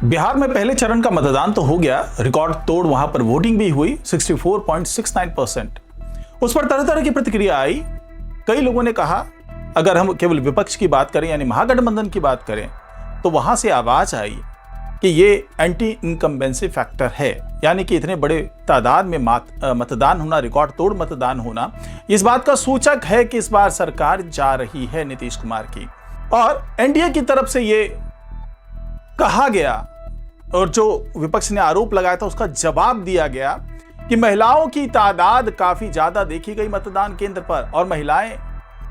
बिहार में पहले चरण का मतदान तो हो गया, रिकॉर्ड तोड़ वहां पर वोटिंग भी हुई 64.69%। उस पर तरह तरह की प्रतिक्रिया आई। कई लोगों ने कहा, अगर हम केवल विपक्ष की बात करें यानी महागठबंधन की बात करें, तो वहां से आवाज आई कि ये एंटी इनकम्बेंसी फैक्टर है, यानी कि इतने बड़े तादाद में मतदान होना, रिकॉर्ड तोड़ मतदान होना, इस बात का सूचक है कि इस बार सरकार जा रही है नीतीश कुमार की। और एनडीए की तरफ से ये कहा गया और जो विपक्ष ने आरोप लगाया था उसका जवाब दिया गया कि महिलाओं की तादाद काफी ज्यादा देखी गई मतदान केंद्र पर, और महिलाएं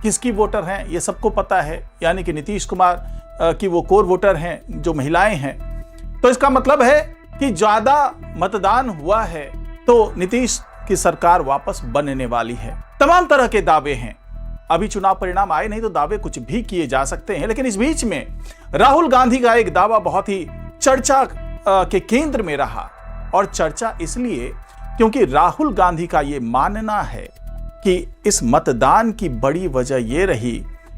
किसकी वोटर हैं ये सबको पता है, यानी कि नीतीश कुमार की वो कोर वोटर हैं जो महिलाएं हैं। तो इसका मतलब है कि ज्यादा मतदान हुआ है तो नीतीश की सरकार वापस बनने वाली है। तमाम तरह के दावे हैं, अभी चुनाव परिणाम आए नहीं तो दावे कुछ भी किए जा सकते हैं। लेकिन इस बीच में राहुल गांधी का एक दावा बहुत ही चर्चा के केंद्र में रहा, और चर्चा इसलिए क्योंकि राहुल गांधी का यह मानना है कि इस मतदान की बड़ी वजह यह रही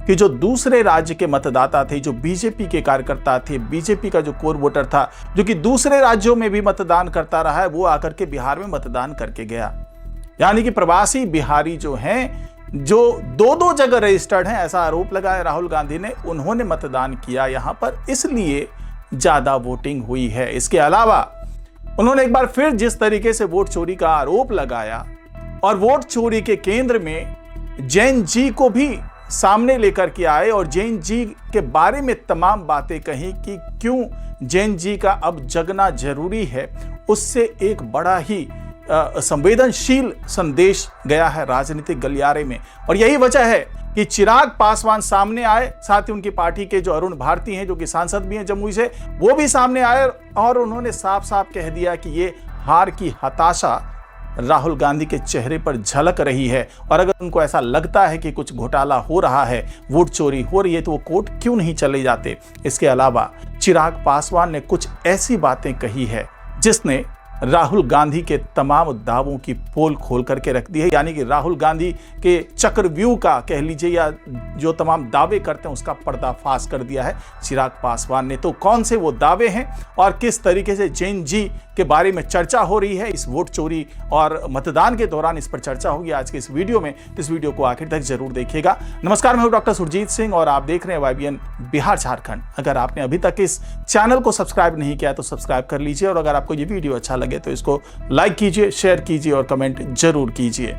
कि जो दूसरे राज्य के मतदाता थे, जो बीजेपी के कार्यकर्ता थे, बीजेपी का जो कोर वोटर था, जो कि दूसरे राज्यों में भी मतदान करता रहा है, वो आकर के बिहार में मतदान करके गया। यानी कि प्रवासी बिहारी जो हैं, जो दो जगह रजिस्टर्ड हैं, ऐसा आरोप लगाया राहुल गांधी ने, उन्होंने मतदान किया यहां पर, इसलिए ज्यादा वोटिंग हुई है। इसके अलावा उन्होंने एक बार फिर जिस तरीके से वोट चोरी का आरोप लगाया और वोट चोरी के केंद्र में जैन जी को भी सामने लेकर के आए और जैन जी के बारे में तमाम बातें कही कि क्यों जैन जी का अब जगना जरूरी है, उससे एक बड़ा ही संवेदनशील संदेश गया है राजनीतिक गलियारे में। और यही वजह है कि चिराग पासवान सामने आए, साथ ही उनकी पार्टी के जो अरुण भारती हैं, जो कि सांसद भी हैं जमुई से, वो भी सामने आए और उन्होंने साफ साफ कह दिया कि ये हार की हताशा राहुल गांधी के चेहरे पर झलक रही है, और अगर उनको ऐसा लगता है कि कुछ घोटाला हो रहा है, वोट चोरी हो रही है, तो वो कोर्ट क्यों नहीं चले जाते। इसके अलावा चिराग पासवान ने कुछ ऐसी बातें कही है जिसने राहुल गांधी के तमाम दावों की पोल खोल करके रख दी है, यानी कि राहुल गांधी के चक्रव्यूह का कह लीजिए या जो तमाम दावे करते हैं उसका पर्दाफाश कर दिया है चिराग पासवान ने। तो कौन से वो दावे हैं और किस तरीके से जैन जी के बारे में चर्चा हो रही है इस वोट चोरी और मतदान के दौरान, इस पर चर्चा होगी आज के इस वीडियो में। इस वीडियो को आखिर तक जरूर देखिएगा। नमस्कार, मैं हूं डॉक्टर सुरजीत सिंह और आप देख रहे हैं YBN बिहार झारखंड। अगर आपने अभी तक इस चैनल को सब्सक्राइब नहीं किया तो सब्सक्राइब कर लीजिए, और अगर आपको ये वीडियो अच्छा लगे तो इसको लाइक कीजिए, शेयर कीजिए और कमेंट जरूर कीजिए।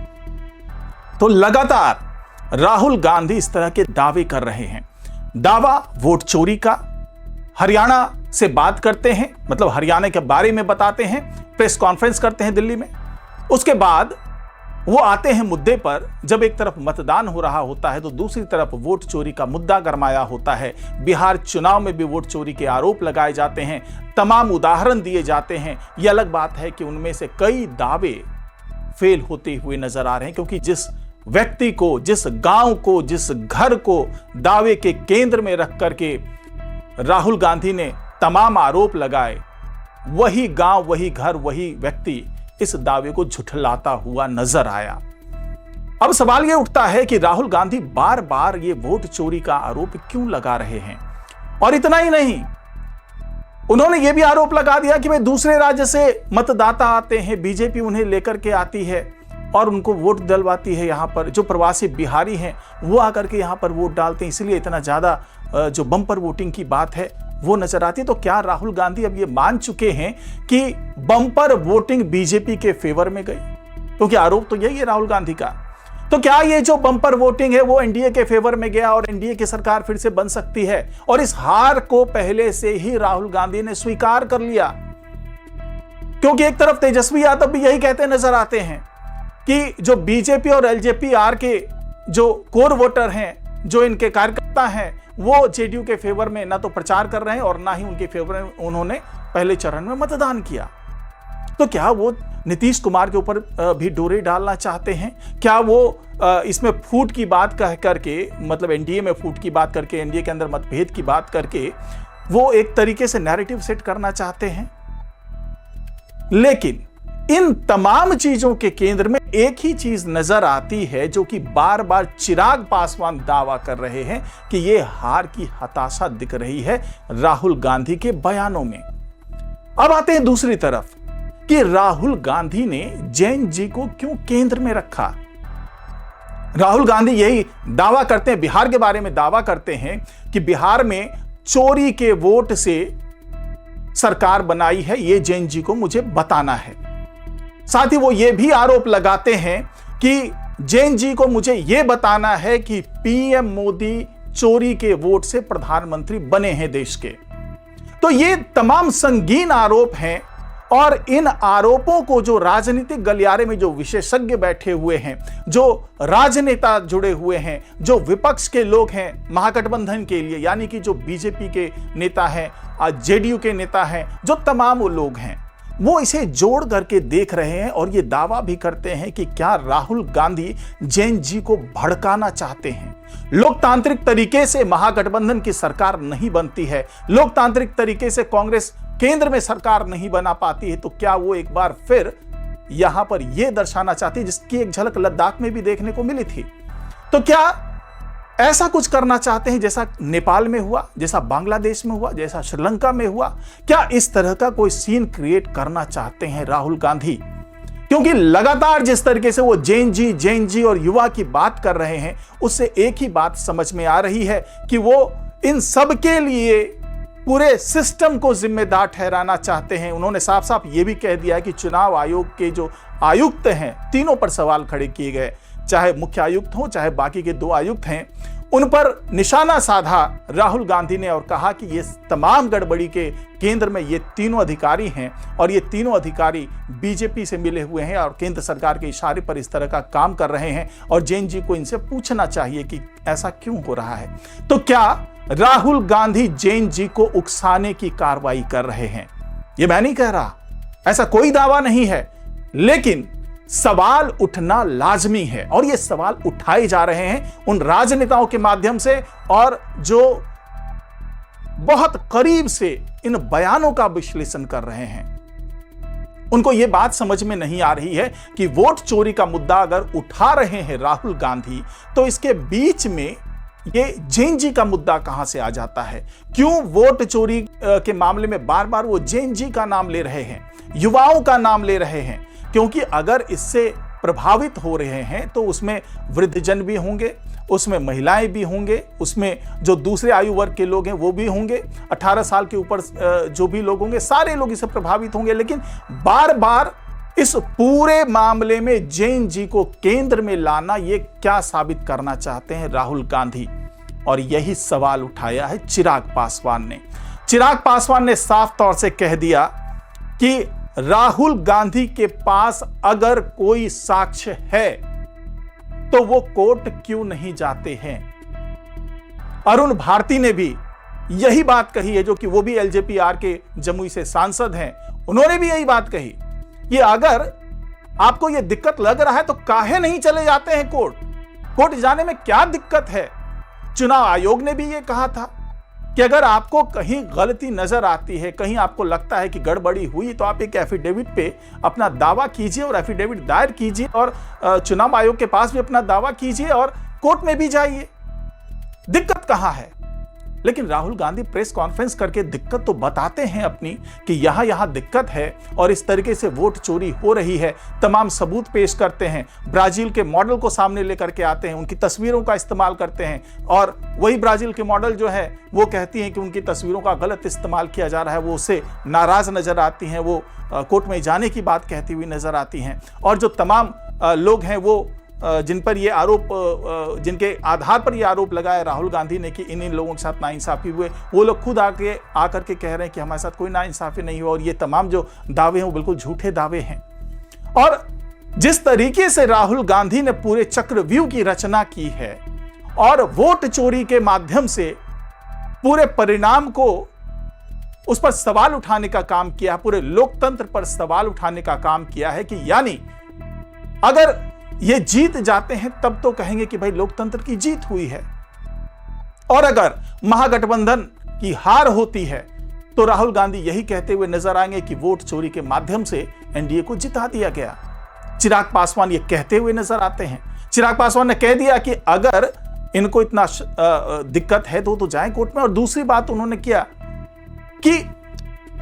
तो लगातार राहुल गांधी इस तरह के दावे कर रहे हैं। दावा वोट चोरी का, हरियाणा से बात करते हैं, मतलब हरियाणा के बारे में बताते हैं, प्रेस कॉन्फ्रेंस करते हैं दिल्ली में। उसके बाद वो आते हैं मुद्दे पर, जब एक तरफ मतदान हो रहा होता है तो दूसरी तरफ वोट चोरी का मुद्दा गरमाया होता है। बिहार चुनाव में भी वोट चोरी के आरोप लगाए जाते हैं, तमाम उदाहरण दिए जाते हैं। यह अलग बात है कि उनमें से कई दावे फेल होते हुए नजर आ रहे हैं, क्योंकि जिस व्यक्ति को, जिस गांव को, जिस घर को दावे के केंद्र में रख करके राहुल गांधी ने तमाम आरोप लगाए, वही गांव, वही घर, वही व्यक्ति इस दावे को झुठलाता हुआ नजर आया। अब सवाल यह उठता है कि राहुल गांधी बार बार ये वोट चोरी का आरोप क्यों लगा रहे हैं। और इतना ही नहीं, उन्होंने यह भी आरोप लगा दिया कि भाई दूसरे राज्य से मतदाता आते हैं, बीजेपी उन्हें लेकर के आती है और उनको वोट दिलवाती है। यहां पर जो प्रवासी बिहारी हैं वो आकर के यहां पर वोट डालते हैं, इसलिए इतना ज्यादा जो बम्पर वोटिंग की बात है वो नजर आती है। तो क्या राहुल गांधी अब ये मान चुके हैं कि बम्पर वोटिंग बीजेपी के फेवर में गई? क्योंकि आरोप तो यही है राहुल गांधी का। तो क्या ये जो बम्पर वोटिंग है वो एनडीए के फेवर में गया और एनडीए की सरकार फिर से बन सकती है? और इस हार को पहले से ही राहुल गांधी ने स्वीकार कर लिया, क्योंकि एक तरफ तेजस्वी यादव भी यही कहते नजर आते हैं कि जो बीजेपी और एलजेपी-आर के जो कोर वोटर हैं, जो इनके कार्यकर्ता हैं, वो जेडीयू के फेवर में ना तो प्रचार कर रहे हैं और ना ही उनके फेवर में उन्होंने पहले चरण में मतदान किया। तो क्या वो नीतीश कुमार के ऊपर भी डोरे डालना चाहते हैं? क्या वो इसमें फूट की बात कह करके, मतलब एनडीए में फूट की बात करके, एनडीए के अंदर मतभेद की बात करके वो एक तरीके से नैरेटिव सेट करना चाहते हैं? लेकिन इन तमाम चीजों के केंद्र में एक ही चीज नजर आती है, जो कि बार बार चिराग पासवान दावा कर रहे हैं कि यह हार की हताशा दिख रही है राहुल गांधी के बयानों में। अब आते हैं दूसरी तरफ कि राहुल गांधी ने जैन जी को क्यों केंद्र में रखा। राहुल गांधी यही दावा करते हैं, बिहार के बारे में दावा करते हैं कि बिहार में चोरी के वोट से सरकार बनाई है, ये जैन जी को मुझे बताना है। साथ ही वो ये भी आरोप लगाते हैं कि जैन जी को मुझे ये बताना है कि पीएम मोदी चोरी के वोट से प्रधानमंत्री बने हैं देश के। तो ये तमाम संगीन आरोप हैं और इन आरोपों को जो राजनीतिक गलियारे में जो विशेषज्ञ बैठे हुए हैं, जो राजनेता जुड़े हुए हैं, जो विपक्ष के लोग हैं महागठबंधन के लिए, यानी कि जो बीजेपी के नेता हैं, जेडीयू के नेता हैं, जो तमाम वो लोग हैं, वो इसे जोड़ करके देख रहे हैं और ये दावा भी करते हैं कि क्या राहुल गांधी जैन जी को भड़काना चाहते हैं। लोकतांत्रिक तरीके से महागठबंधन की सरकार नहीं बनती है, लोकतांत्रिक तरीके से कांग्रेस केंद्र में सरकार नहीं बना पाती है, तो क्या वो एक बार फिर यहां पर यह दर्शाना चाहती है, जिसकी एक झलक लद्दाख में भी देखने को मिली थी। तो क्या ऐसा कुछ करना चाहते हैं जैसा नेपाल में हुआ, जैसा बांग्लादेश में हुआ, जैसा श्रीलंका में हुआ? क्या इस तरह का कोई सीन क्रिएट करना चाहते हैं राहुल गांधी? क्योंकि लगातार जिस तरीके से वो जैन जी और युवा की बात कर रहे हैं, उससे एक ही बात समझ में आ रही है कि वो इन सब के लिए पूरे सिस्टम को जिम्मेदार ठहराना चाहते हैं। उन्होंने साफ साफ ये भी कह दिया है कि चुनाव आयोग के जो आयुक्त हैं, तीनों पर सवाल खड़े किए गए, चाहे मुख्य आयुक्त हो चाहे बाकी के 2 आयुक्त हैं, उन पर निशाना साधा राहुल गांधी ने और कहा कि ये तमाम गड़बड़ी के केंद्र में ये तीनों अधिकारी हैं और ये तीनों अधिकारी बीजेपी से मिले हुए हैं और केंद्र सरकार के इशारे पर इस तरह का काम कर रहे हैं और जैन जी को इनसे पूछना चाहिए कि ऐसा क्यों हो रहा है। तो क्या राहुल गांधी जैन जी को उकसाने की कार्रवाई कर रहे हैं? ये मैं नहीं कह रहा, ऐसा कोई दावा नहीं है, लेकिन सवाल उठना लाजमी है और ये सवाल उठाए जा रहे हैं उन राजनेताओं के माध्यम से और जो बहुत करीब से इन बयानों का विश्लेषण कर रहे हैं। उनको यह बात समझ में नहीं आ रही है कि वोट चोरी का मुद्दा अगर उठा रहे हैं राहुल गांधी, तो इसके बीच में ये जैन जी का मुद्दा कहां से आ जाता है? क्यों वोट चोरी के मामले में बार बार वो जैन जी का नाम ले रहे हैं, युवाओं का नाम ले रहे हैं? क्योंकि अगर इससे प्रभावित हो रहे हैं तो उसमें वृद्धजन भी होंगे, उसमें महिलाएं भी होंगे, उसमें जो दूसरे आयु वर्ग के लोग हैं वो भी होंगे, 18 साल के ऊपर जो भी लोग होंगे, सारे लोग इससे प्रभावित होंगे। लेकिन बार बार इस पूरे मामले में जैन जी को केंद्र में लाना, ये क्या साबित करना चाहते हैं राहुल गांधी? और यही सवाल उठाया है चिराग पासवान ने। चिराग पासवान ने साफ तौर से कह दिया कि राहुल गांधी के पास अगर कोई साक्ष्य है तो वो कोर्ट क्यों नहीं जाते हैं? अरुण भारती ने भी यही बात कही है, जो कि वो भी एलजेपीआर के जमुई से सांसद हैं। उन्होंने भी यही बात कही कि अगर आपको ये दिक्कत लग रहा है तो काहे नहीं चले जाते हैं कोर्ट? कोर्ट जाने में क्या दिक्कत है? चुनाव आयोग ने भी ये कहा था कि अगर आपको कहीं गलती नजर आती है, कहीं आपको लगता है कि गड़बड़ी हुई, तो आप एक एफिडेविट पे अपना दावा कीजिए और एफिडेविट दायर कीजिए और चुनाव आयोग के पास भी अपना दावा कीजिए और कोर्ट में भी जाइए। दिक्कत कहां है? लेकिन राहुल गांधी प्रेस कॉन्फ्रेंस करके दिक्कत तो बताते हैं अपनी कि यहां दिक्कत है और इस तरीके से वोट चोरी हो रही है, तमाम सबूत पेश करते हैं, ब्राजील के मॉडल को सामने लेकर के आते हैं, उनकी तस्वीरों का इस्तेमाल करते हैं और वही ब्राजील के मॉडल जो है वो कहती हैं कि उनकी तस्वीरों का गलत इस्तेमाल किया जा रहा है, वो उससे नाराज नजर आती हैं, वो कोर्ट में जाने की बात कहती हुई नजर आती हैं। और जो तमाम लोग हैं वो जिन पर ये आरोप, जिनके आधार पर ये आरोप लगाया राहुल गांधी ने कि इन लोगों के साथ नाइंसाफी हुए, वो लोग खुद आकर के कह रहे हैं कि हमारे साथ कोई नाइंसाफी नहीं हुआ और ये तमाम जो दावे हैं वो बिल्कुल झूठे दावे हैं। और जिस तरीके से राहुल गांधी ने पूरे चक्रव्यूह की रचना की है और वोट चोरी के माध्यम से पूरे परिणाम को, उस पर सवाल उठाने का काम किया, पूरे लोकतंत्र पर सवाल उठाने का काम किया है कि यानी अगर ये जीत जाते हैं तब तो कहेंगे कि भाई लोकतंत्र की जीत हुई है, और अगर महागठबंधन की हार होती है तो राहुल गांधी यही कहते हुए नजर आएंगे कि वोट चोरी के माध्यम से एनडीए को जिता दिया गया। चिराग पासवान ये कहते हुए नजर आते हैं। चिराग पासवान ने कह दिया कि अगर इनको इतना दिक्कत है तो जाएं कोर्ट में। और दूसरी बात उन्होंने किया कि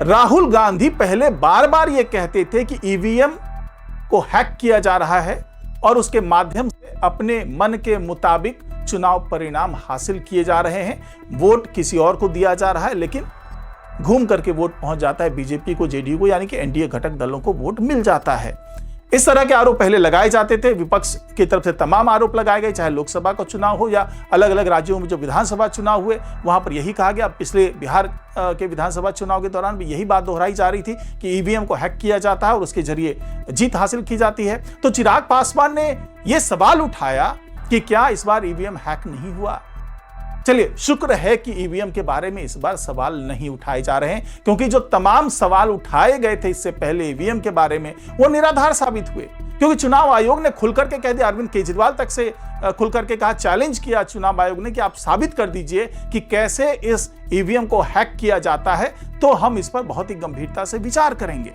राहुल गांधी पहले बार बार यह कहते थे कि ईवीएम को हैक किया जा रहा है और उसके माध्यम से अपने मन के मुताबिक चुनाव परिणाम हासिल किए जा रहे हैं, वोट किसी और को दिया जा रहा है, लेकिन घूम करके वोट पहुंच जाता है बीजेपी को, जेडीयू को, यानी कि एनडीए घटक दलों को वोट मिल जाता है। इस तरह के आरोप पहले लगाए जाते थे, विपक्ष की तरफ से तमाम आरोप लगाए गए, चाहे लोकसभा का चुनाव हो या अलग अलग राज्यों में जो विधानसभा चुनाव हुए वहां पर यही कहा गया। पिछले बिहार के विधानसभा चुनाव के दौरान भी यही बात दोहराई जा रही थी कि ईवीएम को हैक किया जाता है और उसके जरिए जीत हासिल की जाती है। तो चिराग पासवान ने यह सवाल उठाया कि क्या इस बार ईवीएम हैक नहीं हुआ। चलिए, शुक्र है कि ईवीएम के बारे में इस बार सवाल नहीं उठाए जा रहे हैं, क्योंकि जो तमाम सवाल उठाए गए थे इससे पहले ईवीएम के बारे में वो निराधार साबित हुए, क्योंकि चुनाव आयोग ने खुलकर के कह दिया, अरविंद केजरीवाल तक से खुलकर के कहा, चैलेंज किया चुनाव आयोग ने कि आप साबित कर दीजिए कि कैसे इस ईवीएम को हैक किया जाता है, तो हम इस पर बहुत ही गंभीरता से विचार करेंगे।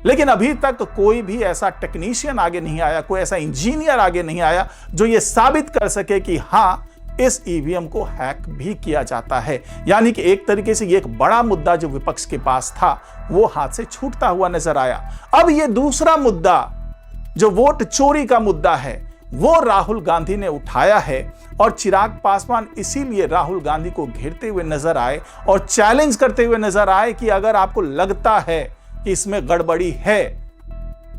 लेकिन अभी तक कोई भी ऐसा टेक्नीशियन आगे नहीं आया, कोई ऐसा इंजीनियर आगे नहीं आया जो ये साबित कर सके कि हाँ, इस ईवीएम को हैक भी किया जाता है। यानी कि एक तरीके से ये एक बड़ा मुद्दा जो विपक्ष के पास था वो हाथ से छूटता हुआ नजर आया। अब ये दूसरा मुद्दा जो वोट चोरी का मुद्दा है वो राहुल गांधी ने उठाया है और चिराग पासवान इसीलिए राहुल गांधी को घेरते हुए नजर आए और चैलेंज करते हुए नजर आए कि अगर आपको लगता है कि इसमें गड़बड़ी है,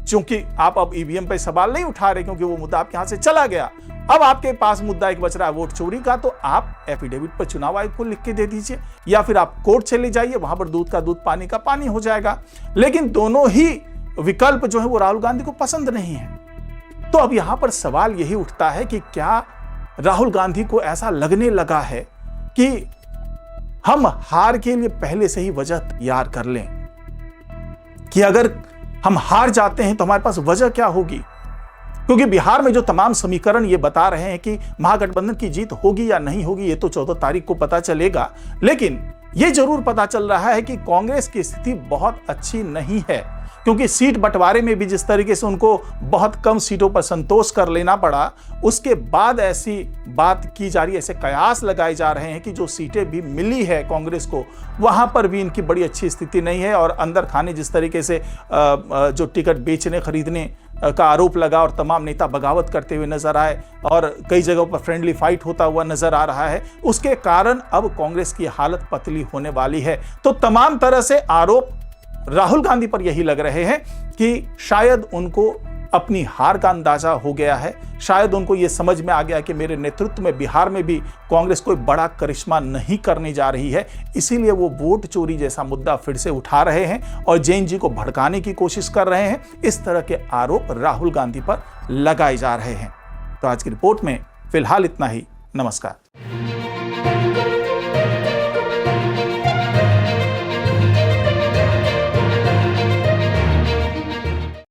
क्योंकि आप अब ईवीएम पे सवाल नहीं उठा रहे क्योंकि वो मुद्दा आपके हाथ से चला गया, अब आपके पास मुद्दा एक बच रहा है वोट चोरी का, तो आप एफिडेविट पर चुनाव आयोग को लिख के दे दीजिए या फिर आप कोर्ट चले जाइए, वहां पर दूध का दूध पानी का पानी हो जाएगा। लेकिन दोनों ही विकल्प जो है वो राहुल गांधी को पसंद नहीं है। तो अब यहां पर सवाल यही उठता है कि क्या राहुल गांधी को ऐसा लगने लगा है कि हम हार के लिए पहले से ही वजह तैयार कर लें कि अगर हम हार जाते हैं तो हमारे पास वजह क्या होगी, क्योंकि बिहार में जो तमाम समीकरण ये बता रहे हैं कि महागठबंधन की जीत होगी या नहीं होगी ये तो 14 तारीख को पता चलेगा। लेकिन ये जरूर पता चल रहा है कि कांग्रेस की स्थिति बहुत अच्छी नहीं है, क्योंकि सीट बंटवारे में भी जिस तरीके से उनको बहुत कम सीटों पर संतोष कर लेना पड़ा, उसके बाद ऐसी बात की जा रही है, ऐसे कयास लगाए जा रहे हैं कि जो सीटें भी मिली है कांग्रेस को वहां पर भी इनकी बड़ी अच्छी स्थिति नहीं है। और अंदर खाने जिस तरीके से जो टिकट बेचने खरीदने का आरोप लगा और तमाम नेता बगावत करते हुए नजर आए और कई जगहों पर फ्रेंडली फाइट होता हुआ नजर आ रहा है, उसके कारण अब कांग्रेस की हालत पतली होने वाली है। तो तमाम तरह से आरोप राहुल गांधी पर यही लग रहे हैं कि शायद उनको अपनी हार का अंदाजा हो गया है, शायद उनको यह समझ में आ गया कि मेरे नेतृत्व में बिहार में भी कांग्रेस कोई बड़ा करिश्मा नहीं करने जा रही है, इसीलिए वो वोट चोरी जैसा मुद्दा फिर से उठा रहे हैं और जैन जी को भड़काने की कोशिश कर रहे हैं। इस तरह के आरोप राहुल गांधी पर लगाए जा रहे हैं। तो आज की रिपोर्ट में फिलहाल इतना ही। नमस्कार।